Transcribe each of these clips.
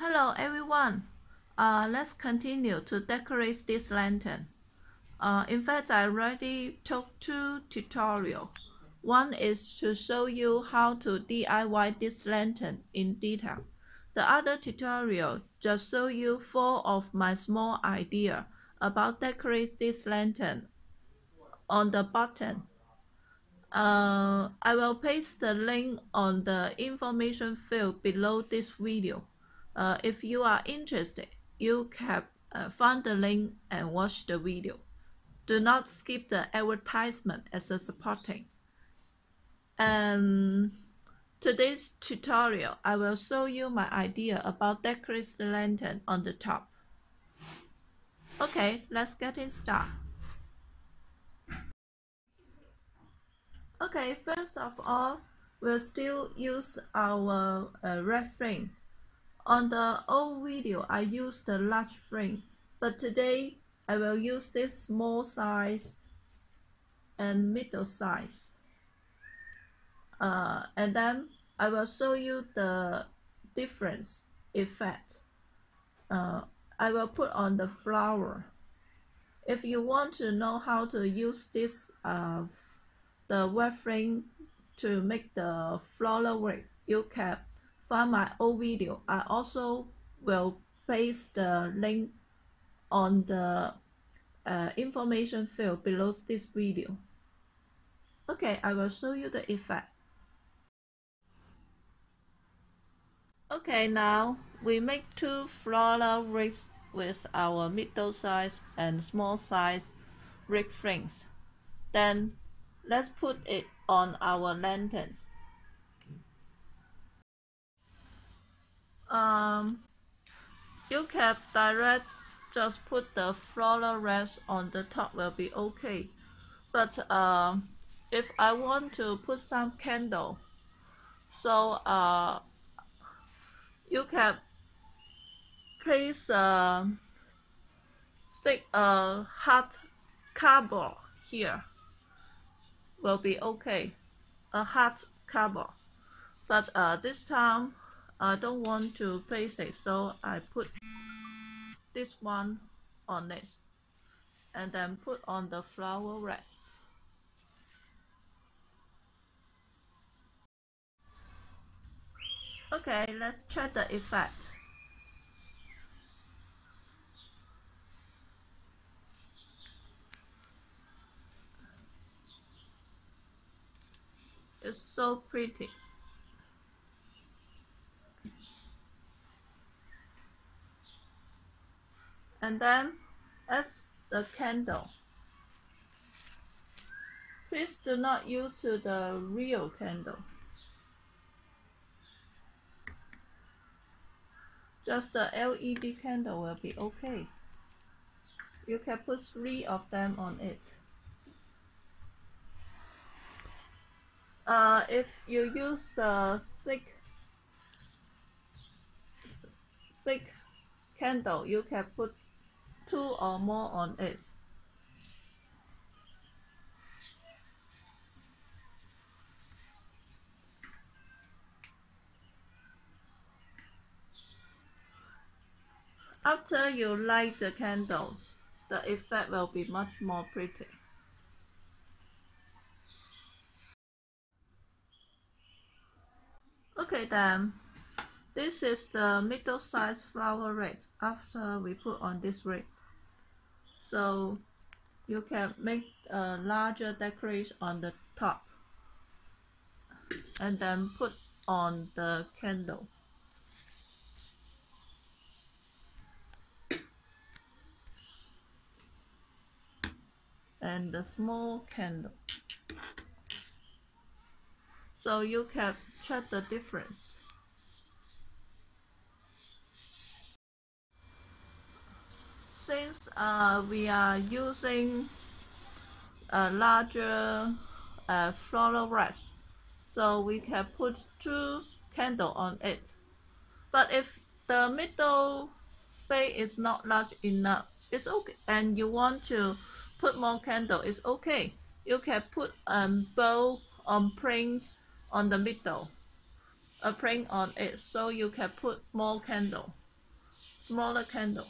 Hello everyone. Let's continue to decorate this lantern. In fact, I already took two tutorials. One is to show you how to DIY this lantern in detail. The other tutorial just show you 4 of my small ideas about decorate this lantern on the button. I will paste the link on the information field below this video. If you are interested, you can find the link and watch the video. Do not skip the advertisement as a supporting. And today's tutorial, I will show you my idea about decorating the lantern on the top. Okay, let's get started. Okay, first of all, we'll still use our red frame. On the old video, I used the large frame, but today I will use this small size and middle size. And then I will show you the difference effect. I will put on the flower. If you want to know how to use this the web frame to make the floral work, you can find my old video. I also will paste the link on the information field below this video. Okay, I will show you the effect. Okay, now we make 2 floral rigs with our middle size and small size rig frames. Then let's put it on our lanterns. You can just put the floral rest on the top will be okay. But if I want to put some candle, so you can place stick a hot cardboard here. Will be okay, a hot cardboard. But this time I don't want to place it, so I put this one on this and then put on the flower rest. Okay, let's check the effect. It's so pretty. And then as the candle, please do not use the real candle. Just the LED candle will be okay. You can put 3 of them on it. If you use the thick candle, you can put 2 or more on it. After you light the candle, the effect will be much more pretty. Okay then, this is the middle size flower wreath after we put on this wreath. So you can make a larger decoration on the top and then put on the candle. And the small candle. So you can check the difference. Since we are using a larger floral wreath, so we can put 2 candles on it. But if the middle space is not large enough, it's okay, and you want to put more candle, it's okay. You can put a bow on print on the middle, a print on it, so you can put more candle. smaller candle.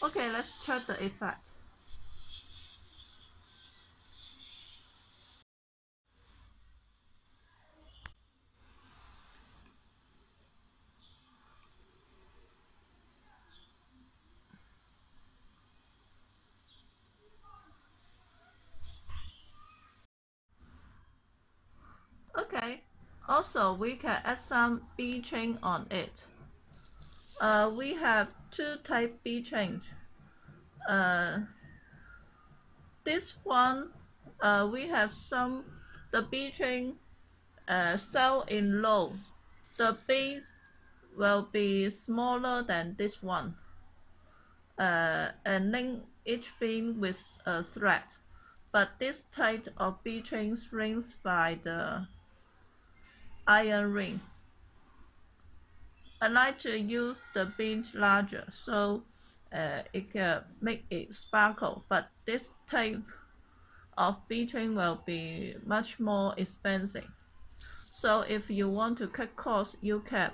Okay, let's check the effect. Okay, also we can add some B chain on it. We have two type B chain. This one, we have the B chain cell in low. The base will be smaller than this one, and link each beam with a thread. But this type of B chains rings by the iron ring. I like to use the beams larger so it can make it sparkle, but this type of B chain will be much more expensive. So if you want to cut costs, you can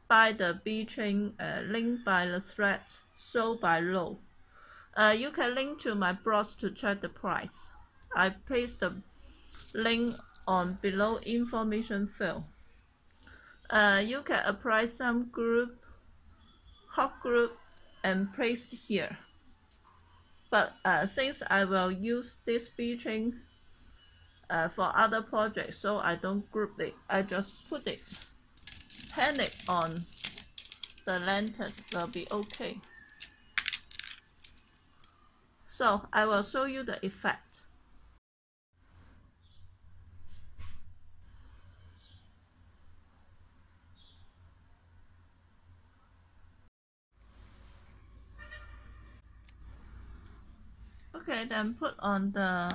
buy the B chain linked by the thread sold by low. You can link to my blog to check the price. I paste the link on below information field. You can apply some hot glue and paste here. But since I will use this B chain for other projects, so I don't group it. I just hang it on the lantern will be okay. So I will show you the effect. Okay, then put on the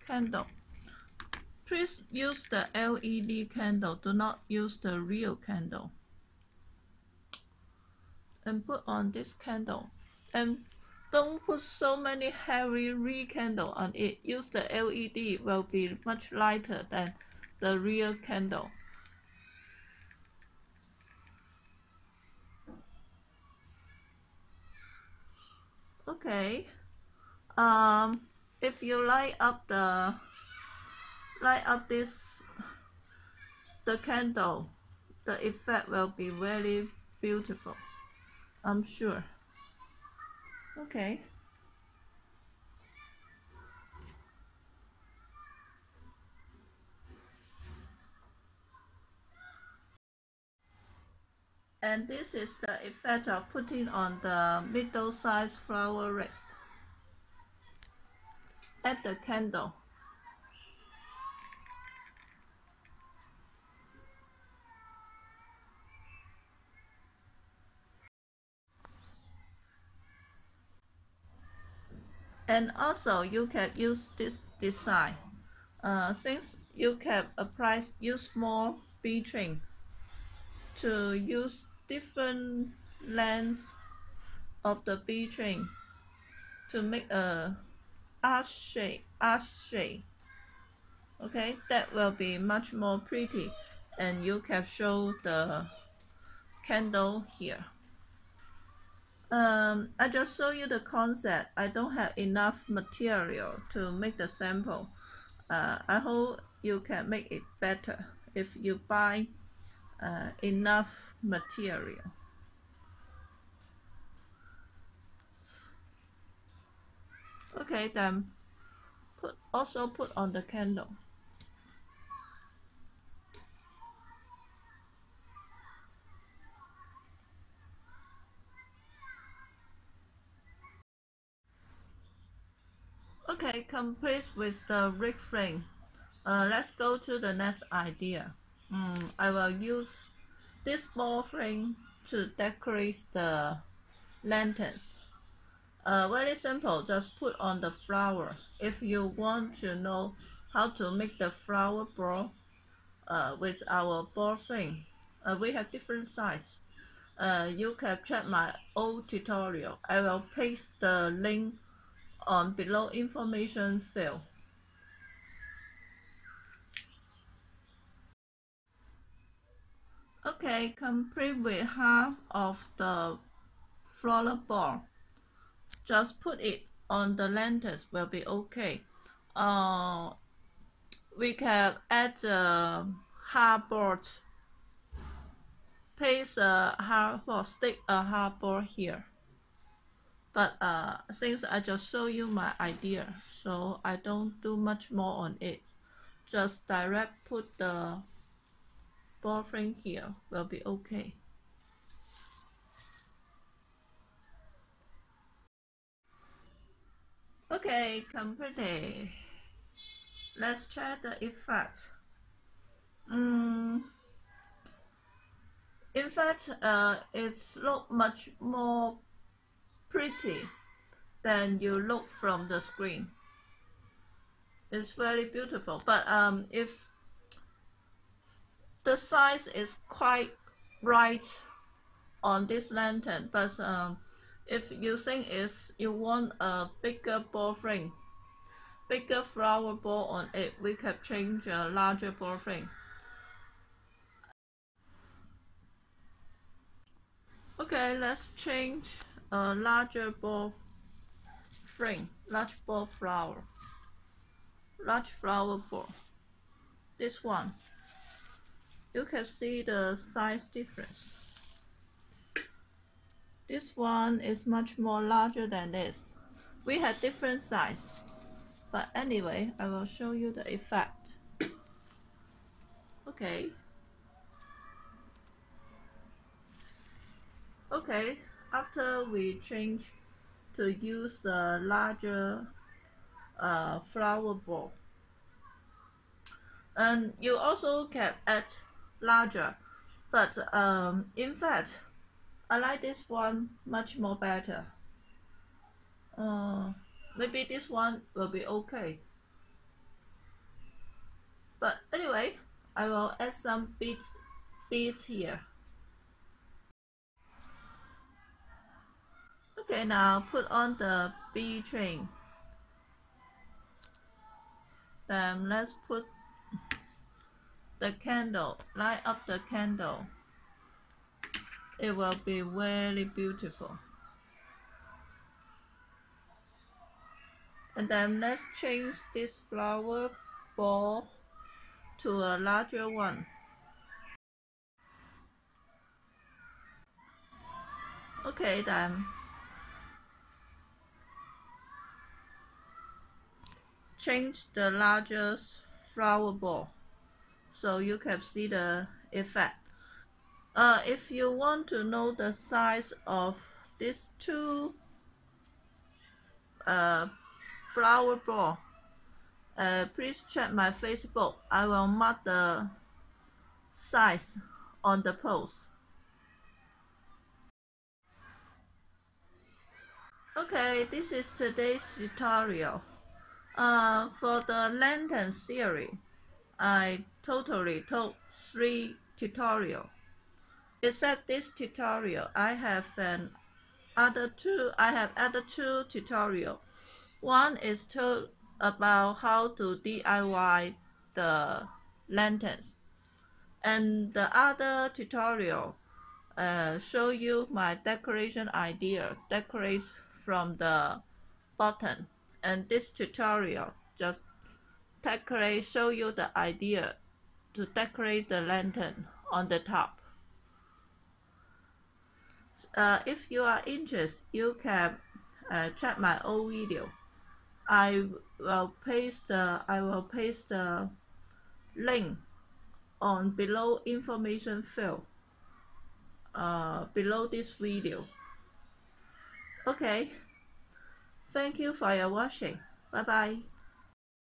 candle. Please use the LED candle, do not use the real candle. And put on this candle. And don't put so many heavy real candle on it. Use the LED, will be much lighter than the real candle. Okay. If you light up the candle, the effect will be very beautiful, I'm sure. Okay. And this is the effect of putting on the middle-sized flower wreath. Add the candle. And also you can use this design. Since you can use more B chain to use different lengths of the B chain to make a arch shape. Okay, that will be much more pretty, and you can show the candle here. I just show you the concept. I don't have enough material to make the sample. I hope you can make it better if you buy enough material. Okay, then also put on the candle. Okay, complete with the rig frame. Let's go to the next idea. I will use this ball frame to decorate the lanterns. Very simple, just put on the flower. If you want to know how to make the flower ball with our ball frame, we have different size. You can check my old tutorial. I will paste the link on below information field. Okay, complete with half of the flowerball. Just put it on the lanterns will be okay. We can add hardboard, place a hardboard, stick a hardboard here. But since I just show you my idea, so I don't do much more on it. Just direct put the ball frame here will be okay. Okay, completed. Let's check the effect. In fact, it's look much more pretty than you look from the screen. It's very beautiful, but if the size is quite right on this lantern, but if you think you want a bigger ball frame, bigger flower ball on it, we can change a larger ball frame. Okay, let's change a larger ball frame, large ball flower, large flower ball. This one, you can see the size difference. This one is much more larger than this. We have different size, but anyway, I will show you the effect. Okay. Okay, after we change to use the larger flower ball, and you also can add larger, but in fact I like this one much more better. Maybe this one will be okay, but anyway, I will add some beads here. Okay, now put on the bee chain. Then let's put the candle, light up the candle. It will be very beautiful. And then let's change this flower ball to a larger one. Okay, then change the largest flower ball so you can see the effect. If you want to know the size of these two flower ball, please check my Facebook. I will mark the size on the post. Okay, this is today's tutorial. For the lantern series, I totally took 3 tutorials. Except this tutorial, I have added 2 tutorials. One is about how to DIY the lanterns, and the other tutorial show you my decoration idea, decorate from the bottom. And this tutorial just show you the idea to decorate the lantern on the top. If you are interested, you can check my old video. I will paste the link on below information field below this video. Okay, thank you for your watching. Bye bye.